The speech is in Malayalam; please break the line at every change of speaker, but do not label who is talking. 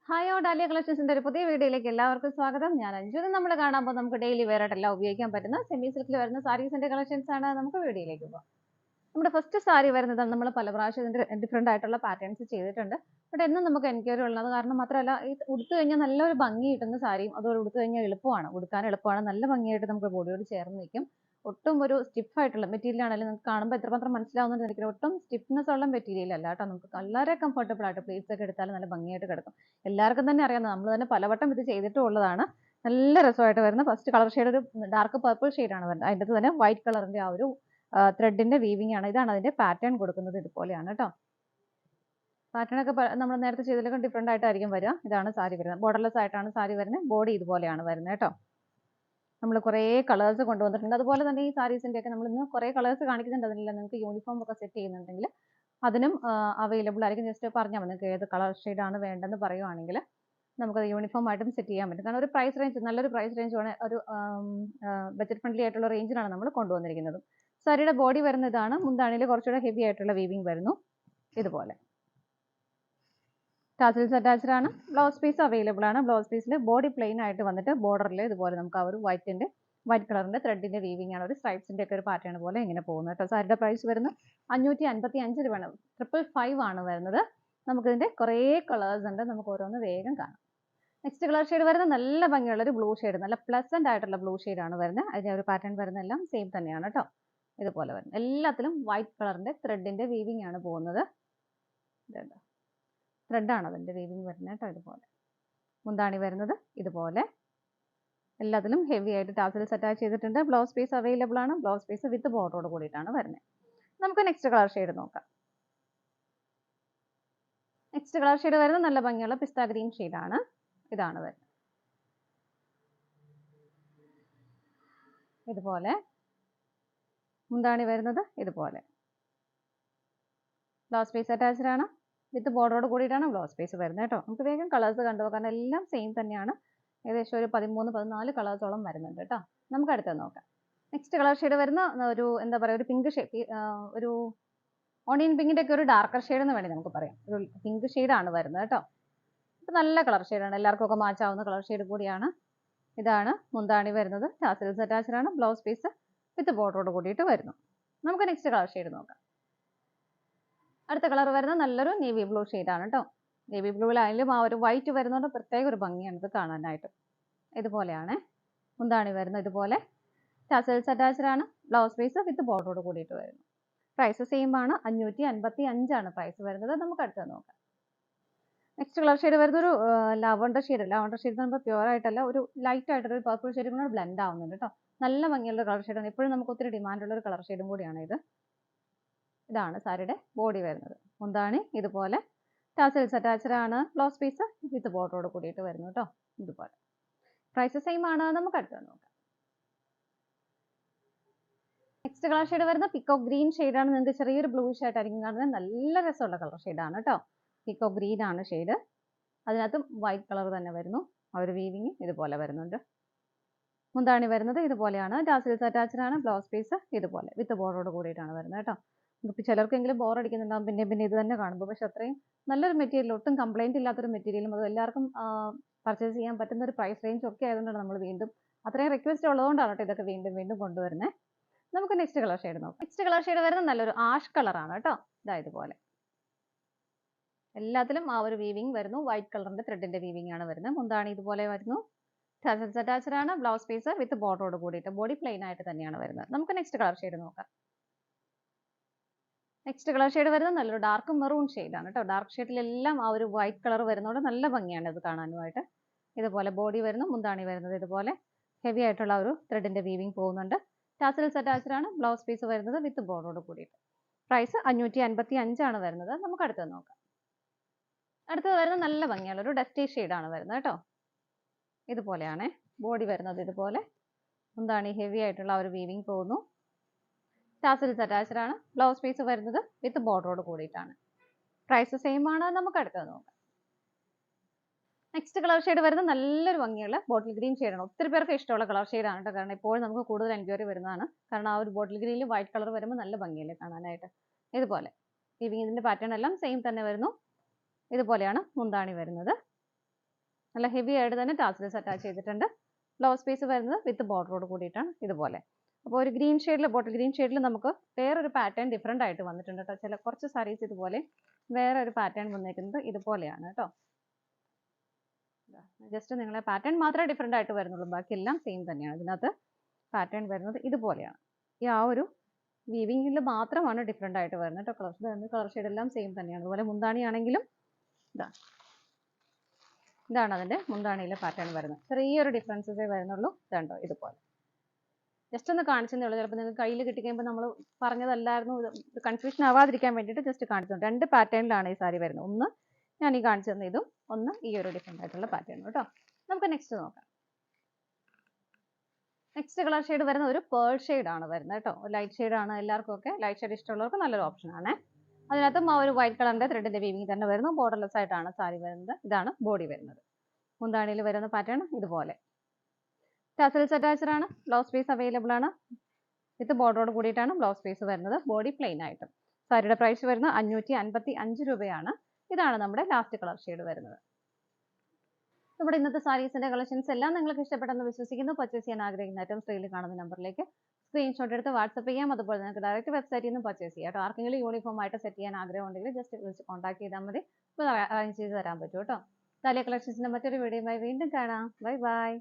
ഹായ് ഡാലിയ കളക്ഷൻസിന്റെ ഒരു പുതിയ വീഡിയോയിലേക്ക് എല്ലാവർക്കും സ്വാഗതം. ഞാൻ അഞ്ജു. നമ്മൾ കാണാൻ പോകുമ്പോൾ നമുക്ക് ഡെയിലി വെയർ ആയിട്ടെല്ലാം ഉപയോഗിക്കാൻ പറ്റുന്ന സെമി സിൽക്കിൽ വരുന്ന സാരീസിന്റെ കളക്ഷൻസ് ആണ്. നമുക്ക് വീഡിയോയിലേക്ക് പോകാം. നമ്മുടെ ഫസ്റ്റ് സാരി വരുന്നത് നമ്മൾ പല പ്രാവശ്യം ഇതിന്റെ ഡിഫറെന്റ് ആയിട്ടുള്ള പാറ്റേൺസ് ചെയ്തിട്ടുണ്ട്. ബട്ട് എന്നും നമുക്ക് എൻക്വയറി ഉള്ളത് കാരണം മാത്രമല്ല ഇത് ഉടുത്തു കഴിഞ്ഞാൽ നല്ലൊരു ഭംഗി കിട്ടുന്ന സാരിയും അതുപോലെ ഉടുത്തു കഴിഞ്ഞാൽ എളുപ്പമാണ്, ഉടുക്കാൻ എളുപ്പമാണ്, നല്ല ഭംഗിയായിട്ട് നമുക്ക് ബോഡിയോട് ചേർന്ന് നിൽക്കും. ഒട്ടും ഒരു സ്റ്റിഫ് ആയിട്ടുള്ള മെറ്റീരിയൽ ആണെങ്കിലും നിങ്ങൾക്ക് കാണുമ്പോൾ എത്രമാത്രം മനസ്സിലാവുന്നുണ്ട് എനിക്ക്. ഒട്ടും സ്റ്റിഫ്നെസ് ഉള്ള മെറ്റീരിയൽ അല്ല കേട്ടോ. നമുക്ക് വളരെ കംഫർട്ടബിൾ ആയിട്ട് പ്ലേറ്റ്സ് ഒക്കെ എടുത്താൽ നല്ല ഭംഗിയായിട്ട് കിടക്കും. എല്ലാവർക്കും തന്നെ അറിയാം, നമ്മൾ തന്നെ പലവട്ടം ഇത് ചെയ്തിട്ടും ഉള്ളതാണ്. നല്ല രസമായിട്ട് വരുന്ന ഫസ്റ്റ് കളർ ഷെയ്ഡ് ഒരു ഡാർക്ക് പർപ്പിൾ ഷെയ്ഡാണ് വരുന്നത്. അതിൻ്റെ തന്നെ വൈറ്റ് കളറിന്റെ ആ ഒരു ത്രെഡിന്റെ വീവിംഗ് ആണ്. ഇതാണ് അതിന്റെ പാറ്റേൺ കൊടുക്കുന്നത്. ഇതുപോലെയാണ് കേട്ടോ. പാറ്റേൺ ഒക്കെ നമ്മൾ നേരത്തെ ചെയ്തതിലൊക്കെ ഡിഫറെന്റ് ആയിട്ടായിരിക്കും വരിക. ഇതാണ് സാരി വരുന്നത്. ബോർഡർലെസ് ആയിട്ടാണ് സാരി വരുന്നത്. ബോഡി ഇതുപോലെയാണ് വരുന്നത് കേട്ടോ. നമ്മൾ കുറേ കളേഴ്സ് കൊണ്ടുവന്നിട്ടുണ്ട്. അതുപോലെ തന്നെ ഈ സാരീസിന്റെ ഒക്കെ നമ്മൾ ഇന്ന് കുറേ കളേഴ്സ് കാണിക്കുന്നുണ്ട്. അതിനെല്ലാം നിങ്ങൾക്ക് യൂണിഫോം ഒക്കെ സെറ്റ് ചെയ്യുന്നുണ്ടെങ്കിൽ അതിനും അവൈലബിൾ ആയിരിക്കും. ജസ്റ്റ് പറഞ്ഞാൽ മതി നിങ്ങൾക്ക് ഏത് കളർ ഷെയ്ഡാണ് വേണ്ടതെന്ന് പറയുവാണെങ്കിൽ നമുക്കത് യൂണിഫോം ആയിട്ടും സെറ്റ് ചെയ്യാൻ പറ്റും. കാരണം ഒരു പ്രൈസ് റേഞ്ച്, നല്ലൊരു പ്രൈസ് റേഞ്ചാണ്, ഒരു ബജറ്റ് ഫ്രണ്ട്ലി ആയിട്ടുള്ള റേഞ്ചിലാണ് നമ്മൾ കൊണ്ടുവന്നിരിക്കുന്നത്. സാരിയുടെ ബോഡി വരുന്ന ഇതാണ്. മുന്താണിയിൽ കുറച്ചുകൂടെ ഹെവി ആയിട്ടുള്ള വീവിംഗ് വരുന്നു. ഇതുപോലെ ടാസിൽസ് അറ്റാച്ച്ഡ് ആണ്. ബ്ലൗസ് പീസ് അവൈലബിൾ ആണ്. ബ്ലൗസ് പീസിൽ ബോഡി പ്ലെയിൻ ആയിട്ട് വന്നിട്ട് ബോർഡറിൽ ഇതുപോലെ നമുക്ക് ആ ഒരു വൈറ്റ് കളറിന്റെ ത്രെഡിന്റെ വീവിംഗ് ആണ്. ഒരു സ്ട്രൈപ്സിന്റെ ഒക്കെ ഒരു പാറ്റേൺ പോലെ ഇങ്ങനെ പോകുന്നത് കേട്ടോ. സാരിയുടെ പ്രൈസ് വരുന്നത് 555 രൂപയാണ്. 555 ആണ് വരുന്നത്. നമുക്കിതിന്റെ കുറേ കളേഴ്സ് ഉണ്ട്. നമുക്ക് ഓരോന്ന് വേഗം കാണാം. നെക്സ്റ്റ് കളർ ഷെയ്ഡ് വരുന്നത് നല്ല ഭംഗിയുള്ള ഒരു ബ്ലൂ ഷെയ്ഡ്, നല്ല പ്ലസന്റ് ആയിട്ടുള്ള ബ്ലൂ ഷെയ്ഡ് ആണ് വരുന്നത്. അതിന്റെ ഒരു പാറ്റേൺ വരുന്ന എല്ലാം സെയിം തന്നെയാണ് കേട്ടോ. ഇതുപോലെ വരുന്നത് എല്ലാത്തിലും വൈറ്റ് കളറിന്റെ ത്രെഡിന്റെ വീവിംഗ് ആണ് പോകുന്നത്. ഇതുണ്ട്, ത്രെഡാണ് അതിന്റെ വീവിംഗ് വരുന്നത് കേട്ടോ. ഇതുപോലെ മുന്താണി വരുന്നത് ഇതുപോലെ. എല്ലാത്തിലും ഹെവി ആയിട്ട് ടാസൽസ് അറ്റാച്ച് ചെയ്തിട്ടുണ്ട്. ബ്ലൗസ് പീസ് അവൈലബിൾ ആണ്. ബ്ലൗസ് പീസ് വിത്ത് ബോർഡറോട് കൂടിയിട്ടാണ് വരുന്നത്. നമുക്ക് നെക്സ്റ്റ് കളർ ഷെയ്ഡ് നോക്കാം. നെക്സ്റ്റ് കളർ ഷെയ്ഡ് വരുന്നത് നല്ല ഭംഗിയുള്ള പിസ്ത ഗ്രീൻ ഷെയ്ഡാണ്. ഇതാണ് വരുന്നത്. ഇതുപോലെ മുന്താണി വരുന്നത് ഇതുപോലെ. ബ്ലൗസ് പീസ് അറ്റാച്ച്ഡ് ആണ്. വിത്ത് ബോർഡറോട് കൂടിയിട്ടാണ് ബ്ലൗസ് പീസ് വരുന്നത് കേട്ടോ. നമുക്ക് വേഗം കളേഴ്സ് കണ്ടു, കാരണം എല്ലാം സെയിം തന്നെയാണ്. ഏകദേശം ഒരു 13-14 കളേഴ്സോളം വരുന്നുണ്ട് കേട്ടോ. നമുക്ക് അടുത്തത് നോക്കാം. നെക്സ്റ്റ് കളർ ഷെയ്ഡ് വരുന്ന ഒരു എന്താ പറയുക, ഒരു പിങ്ക് ഷെയ്ഡ്, ഒരു ഓണിയൻ പിങ്കിന്റെ ഒക്കെ ഒരു ഡാർക്കർ ഷെയ്ഡ് എന്ന് വേണമെങ്കിൽ നമുക്ക് പറയാം. ഒരു പിങ്ക് ഷെയ്ഡാണ് വരുന്നത് കേട്ടോ. ഇത് നല്ല കളർ ഷെയ്ഡാണ്, എല്ലാവർക്കും ഒക്കെ മാച്ച് ആവുന്ന കളർ ഷെയ്ഡ് കൂടിയാണ്. ഇതാണ് മുന്താണി വരുന്നത്. ടാസൽസ് അറ്റാച്ച്ഡ് ആണ്. ബ്ലൗസ് പീസ് വിത്ത് ബോർഡറോട് കൂടിയിട്ട് വരുന്നു. നമുക്ക് നെക്സ്റ്റ് കളർ ഷെയ്ഡ് നോക്കാം. അടുത്ത കളർ വരുന്നത് നല്ലൊരു നേവി ബ്ലൂ ഷെയ്ഡാണ് കേട്ടോ. നേവി ബ്ലൂവിലായാലും ആ ഒരു വൈറ്റ് വരുന്നതുകൊണ്ട് പ്രത്യേക ഒരു ഭംഗിയാണ് ഇത് കാണാനായിട്ട്. ഇതുപോലെയാണ് മുന്താണി വരുന്നത്. ഇതുപോലെ ടാസൽസ് അറ്റാച്ച്ഡ് ആണ്. ബ്ലൗസ് പീസ് വിത്ത് ബോർഡറോട് കൂടിയിട്ട് വരുന്നു. പ്രൈസ് സെയിം ആണ്. 555 ആണ് പ്രൈസ് വരുന്നത്. നമുക്ക് അടുത്തത് നോക്കാം. നെക്സ്റ്റ് കളർ ഷെയ്ഡ് വരുന്നത് ഒരു ലാവണ്ടർ ഷെയ്ഡ്. ലാവണ്ടർ ഷെയ്ഡ് നമ്മൾ പ്യുവർ ആയിട്ടല്ല, ഒരു ലൈറ്റ് ആയിട്ടൊരു പർപ്പിൾ ഷെയ്ഡും കൂടെ ബ്ലെൻഡ് ആവുന്നുണ്ട് കേട്ടോ. നല്ല ഭംഗിയുള്ള കളർ ഷെയ്ഡാണ്. എപ്പോഴും നമുക്ക് ഒത്തിരി ഡിമാൻഡുള്ള ഒരു കളർ ഷെയ്ഡും കൂടിയാണ് ഇത്. ഇതാണ് സാരിയുടെ ബോഡി വരുന്നത്. മുന്താണി ഇതുപോലെ. ടാസൽസ് അറ്റാച്ച്ഡ് ആണ്. ബ്ലൗസ് പീസ് വിത്ത് ബോർഡറോട് കൂടിയിട്ട് വരുന്നു കേട്ടോ. ഇതുപോലെ പ്രൈസ് സെയിം ആണ്. നമുക്ക് അടുത്തത് നോക്കാം. നെക്സ്റ്റ് കളർ ഷെയ്ഡ് വരുന്ന പിക്കോക്ക് ഗ്രീൻ ഷെയ്ഡാണ്. നിങ്ങൾക്ക് ചെറിയൊരു ബ്ലൂയിഷ് ആയിട്ടായിരിക്കും കാണുന്നത്. നല്ല രസമുള്ള കളർ ഷെയ്ഡാണ് കേട്ടോ. പിക്കോക്ക് ഗ്രീൻ ആണ് ഷെയ്ഡ്. അതിനകത്ത് വൈറ്റ് കളർ തന്നെ വരുന്നു. ആ ഒരു വീവിങ് ഇതുപോലെ വരുന്നുണ്ട്. മുന്താണി വരുന്നത് ഇതുപോലെയാണ്. ടാസൽസ് അറ്റാച്ച്ഡ് ആണ്. ബ്ലൗസ് പീസ് ഇതുപോലെ വിത്ത് ബോർഡറോട് കൂടിയിട്ടാണ് വരുന്നത് കേട്ടോ. നമുക്ക് ചിലർക്കെങ്കിലും ബോർ അടിക്കുന്നുണ്ടാവും പിന്നെ ഇത് തന്നെ കാണുമ്പോൾ. പക്ഷെ അത്രയും നല്ലൊരു മെറ്റീരിയൽ, ഒട്ടും കംപ്ലൈന്റ് ഇല്ലാത്തൊരു മെറ്റീരിയലും അത് എല്ലാവർക്കും പർച്ചേസ് ചെയ്യാൻ പറ്റുന്ന ഒരു പ്രൈസ് റേഞ്ച് ഒക്കെ ആയതുകൊണ്ടാണ് നമ്മൾ വീണ്ടും അത്രയും റിക്വസ്റ്റ് ഉള്ളതുകൊണ്ടാണ് കേട്ടോ ഇതൊക്കെ വീണ്ടും കൊണ്ടുവരുന്നത്. നമുക്ക് നെക്സ്റ്റ് കളർ ഷെയ്ഡ് നോക്കാം. നെക്സ്റ്റ് കളർ ഷെയ്ഡ് വരുന്നത് നല്ലൊരു ആഷ് കളറാണ് കേട്ടോ. ഇതുപോലെ എല്ലാത്തിലും ആ ഒരു വീവിങ് വരുന്നു. വൈറ്റ് കളറിന്റെ ത്രെഡിന്റെ വീവിങ് ആണ് വരുന്നത്. മുന്താണി ഇതുപോലെ വരുന്നു. ടാസൽസ് അറ്റാച്ച്ഡ് ആണ്. ബ്ലൗസ് പീസ് വിത്ത് ബോർഡറോട് കൂടിയിട്ട് ബോഡി പ്ലെയിൻ ആയിട്ട് തന്നെയാണ് വരുന്നത്. നമുക്ക് നെക്സ്റ്റ് കളർ ഷെയ്ഡ് നോക്കാം. നെക്സ്റ്റ് കളർ ഷെയ്ഡ് വരുന്നത് നല്ലൊരു ഡാർക്ക് മെറൂൺ ഷെയ്ഡാണ് കേട്ടോ. ഡാർക്ക് ഷെയ്ഡിലെല്ലാം ആ ഒരു വൈറ്റ് കളർ വരുന്നതുകൊണ്ട് നല്ല ഭംഗിയാണ് ഇത് കാണാനുമായിട്ട്. ഇതുപോലെ ബോഡി വരുന്നു. മുന്താണി വരുന്നത് ഇതുപോലെ ഹെവി ആയിട്ടുള്ള ഒരു ത്രെഡിന്റെ വീവിങ് പോകുന്നുണ്ട്. ടാസൽസ് അറ്റാച്ച്ഡ് ആണ്. ബ്ലൗസ് പീസ് വരുന്നത് വിത്ത് ബോർഡറോട് കൂടിയിട്ട്. പ്രൈസ് 555 ആണ് വരുന്നത്. നമുക്ക് അടുത്തത് നോക്കാം. അടുത്തത് വരുന്നത് നല്ല ഭംഗിയുള്ള ഒരു ഡസ്റ്റി ഷെയ്ഡാണ് വരുന്നത് കേട്ടോ. ഇതുപോലെയാണ് ബോഡി വരുന്നത്. ഇതുപോലെ മുന്താണി ഹെവി ആയിട്ടുള്ള ഒരു വീവിങ് പോകുന്നു. ടാസൽസ് അറ്റാച്ച്ഡ് ആണ്. ബ്ലൗസ് പീസ് വരുന്നത് വിത്ത് ബോർഡറോട് കൂടിയിട്ടാണ്. പ്രൈസ് സെയിം ആണ്. നമുക്ക് അടുത്തത് നോക്കാം. നെക്സ്റ്റ് കളർ ഷെയ്ഡ് വരുന്നത് നല്ലൊരു ഭംഗിയുള്ള ബോട്ടിൽ ഗ്രീൻ ഷെയ്ഡാണ്. ഒത്തിരി പേർക്ക് ഇഷ്ടമുള്ള കളർ ഷെയ്ഡാണ് കേട്ടോ. കാരണം ഇപ്പോൾ നമുക്ക് കൂടുതൽ എൻക്വയറി വരുന്നതാണ്. കാരണം ആ ഒരു ബോട്ടിൽ ഗ്രീനിൽ വൈറ്റ് കളർ വരുമ്പോൾ നല്ല ഭംഗിയല്ലേ കാണാനായിട്ട്. ഇതുപോലെ വീവിങ്ങിന്റെ പാറ്റേൺ എല്ലാം സെയിം തന്നെ വരുന്നു. ഇതുപോലെയാണ് മുന്താണി വരുന്നത്. നല്ല ഹെവി ആയിട്ട് തന്നെ ടാസൽസ് അറ്റാച്ച് ചെയ്തിട്ടുണ്ട്. ബ്ലൗസ് പീസ് വരുന്നത് വിത്ത് ബോർഡറോട് കൂടിയിട്ടാണ് ഇതുപോലെ. അപ്പോൾ ഒരു ഗ്രീൻ ഷെയ്ഡിൽ, ബോട്ടിൽ ഗ്രീൻ ഷെയ്ഡിൽ നമുക്ക് വേറൊരു പാറ്റേൺ ഡിഫറെൻ്റ് ആയിട്ട് വന്നിട്ടുണ്ട് കേട്ടോ. കുറച്ച് സാരീസ് ഇതുപോലെ വേറെ ഒരു പാറ്റേൺ വന്നേക്കുന്നത് ഇതുപോലെയാണ് കേട്ടോ. ജസ്റ്റ് നിങ്ങളെ പാറ്റേൺ മാത്രമേ ഡിഫറെൻ്റ് ആയിട്ട് വരുന്നുള്ളൂ, ബാക്കിയെല്ലാം സെയിം തന്നെയാണ്. ഇതിനകത്ത് പാറ്റേൺ വരുന്നത് ഇതുപോലെയാണ്. ഈ ആ ഒരു വീവിങ്ങിൽ മാത്രമാണ് ഡിഫറെൻ്റ് ആയിട്ട് വരുന്നത് കേട്ടോ. കളർ ഷെയ്ഡ് എല്ലാം സെയിം തന്നെയാണ്. അതുപോലെ മുന്താണി ആണെങ്കിലും ഇതാണ് അതിൻ്റെ മുന്താണിയിലെ പാറ്റേൺ വരുന്നത്. ചെറിയൊരു ഡിഫറൻസസേ വരുന്നുള്ളൂ. ഇതുണ്ടോ ഇതുപോലെ. ജസ്റ്റ് ഒന്ന് കാണിച്ചതേ ഉള്ളൂ. ചിലപ്പോൾ നിങ്ങൾക്ക് കയ്യിൽ കിട്ടിക്കഴിയുമ്പോൾ നമ്മൾ പറഞ്ഞതല്ലായിരുന്നു, കൺഫ്യൂഷൻ ആവാതിരിക്കാൻ വേണ്ടിയിട്ട് ജസ്റ്റ് കാണിച്ചു. 2 പാറ്റേണിലാണ് ഈ സാരി വരുന്നത്. ഒന്ന് ഞാൻ ഈ കാണിച്ചു തന്ന ഇതും, ഒന്ന് ഈ ഒരു ഡിഫറെൻ്റ് ആയിട്ടുള്ള പാറ്റേൺ കേട്ടോ. നമുക്ക് നെക്സ്റ്റ് നോക്കാം. നെക്സ്റ്റ് കളർ ഷെയ്ഡ് വരുന്ന ഒരു പേൾ ഷെയ്ഡ് ആണ് വരുന്നത് കേട്ടോ. ലൈറ്റ് ഷെയ്ഡ് ആണ്. എല്ലാവർക്കും ഒക്കെ ലൈറ്റ് ഷെയ്ഡ് ഇഷ്ടമുള്ളവർക്ക് നല്ലൊരു ഓപ്ഷൻ ആണ്. അതിനകത്തും ആ ഒരു വൈറ്റ് കളറിന്റെ ത്രെഡിന്റെ വീവിങ് തന്നെ വരുന്നു. ബോർഡർലെസ് ആയിട്ടാണ് സാരി വരുന്നത്. ഇതാണ് ബോഡി വരുന്നത്. മുന്താണിയിൽ വരുന്ന പാറ്റേൺ ഇതുപോലെ. ടാസൽസ് അറ്റാച്ച്ഡ് ആണ്. ബ്ലൗസ് പീസ് അവൈലബിൾ ആണ്. വിത്ത് ബോർഡറോട് കൂടിയിട്ടാണ് ബ്ലൗസ് പീസ് വരുന്നത്. ബോഡി പ്ലെയിൻ ആയിട്ടും. സാരിയുടെ പ്രൈസ് വരുന്നത് 555 രൂപയാണ്. ഇതാണ് നമ്മുടെ ലാസ്റ്റ് കളർ ഷെയ്ഡ് വരുന്നത്. നമ്മുടെ ഇന്നത്തെ സാരീസിന്റെ കളക്ഷൻസ് എല്ലാം നിങ്ങൾക്ക് ഇഷ്ടപ്പെട്ടെന്ന് വിശ്വസിക്കുന്നു. പർച്ചേസ് ചെയ്യാൻ ആഗ്രഹിക്കുന്ന ഐറ്റം സ്ക്രീനിൽ കാണുന്ന നമ്പറിലേക്ക് സ്ക്രീൻഷോട്ട് എടുത്ത് വാട്സപ്പ് ചെയ്യാം. അതുപോലെ നിങ്ങൾക്ക് ഡയറക്റ്റ് വെബ്സൈറ്റിൽ നിന്ന് പർച്ചേസ് ചെയ്യാം കേട്ടോ. ആർക്കെങ്കിലും യൂണിഫോം ആയിട്ട് സെറ്റ് ചെയ്യാൻ ആഗ്രഹം ഉണ്ടെങ്കിൽ ജസ്റ്റ് വിളിച്ച് കോൺടാക്ട് ചെയ്താൽ മതി. അപ്പോൾ അറേഞ്ച് ചെയ്ത് തരാൻ പറ്റും കേട്ടോ. താലിയ കളക്ഷൻസിന്റെ മറ്റൊരു വീഡിയോയുമായി വീണ്ടും കാണാം. Bye bye.